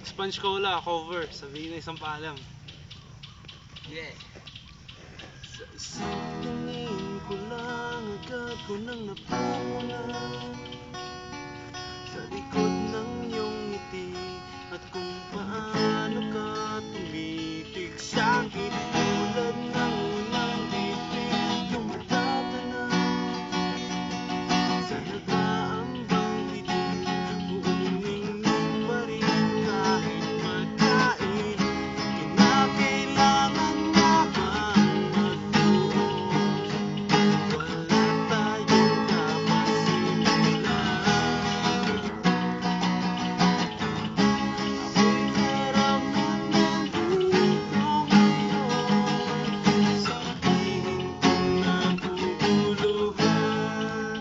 Sponge Cola cover, sabihin na isang paalam. Yeah. Sa isang tingin ko lang, agad ko nang napunan sa likod ng iyong ngiti at kung paano ka tumitig sa'kin tulad ng unang bibig tumatatanang sa nag-aambang dilim buong ningning pa rin kahit magkain kinakailangan na bang magbuhos wala tayong dapat simulan ako'y karaman nandito ngayon sabihin ko na bubuluhan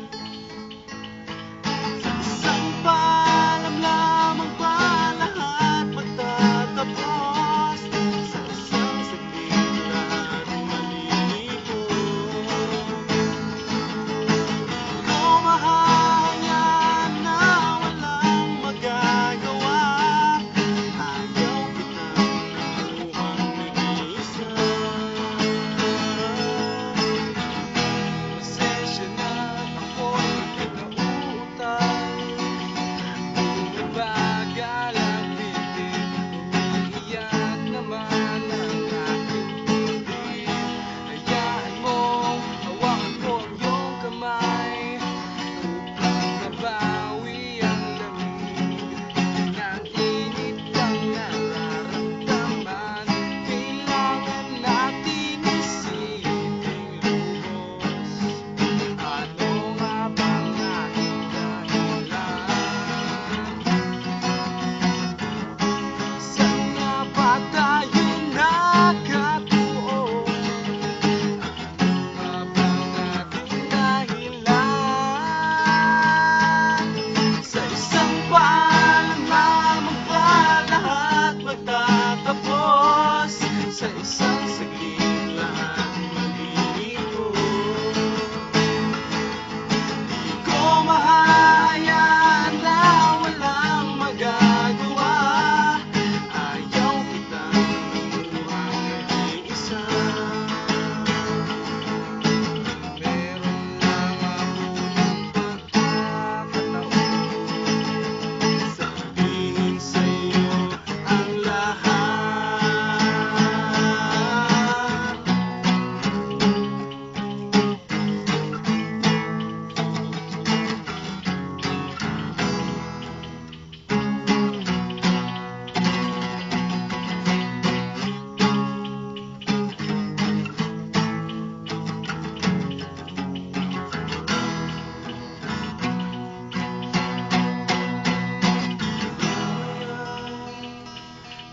sa isang paalam lamang ba lahat magtatapos sa isang saglit lahat malilibot ko mahahayaan na walang magagawa ayaw kitang nakuhang nag-iisa pasensya na ako'y nagkauutay bumabagal ang bibig umiiyak naman ang aking bibig hayaan mong hawakan ko ang iyong kamay upang mabawi ang lamig ng init ang nararamdaman kailangan natin isiping lubos ano nga bang ating dahilan saan nga ba tayo nagkatuon ano nga bang ating dahilan sa isang paalam lamang ba lahat magtatapos sa isang saglit lahat malilibot di ko mahahayaan na walang magagawa ayaw kitang nakuhang nag-iisa meron lang akong pagkakataon sabihin sa'yo ang lahat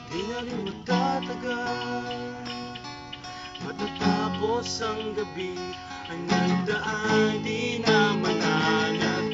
di na rin magtatagal matatapos ang gabi ay nagdaan di na manalat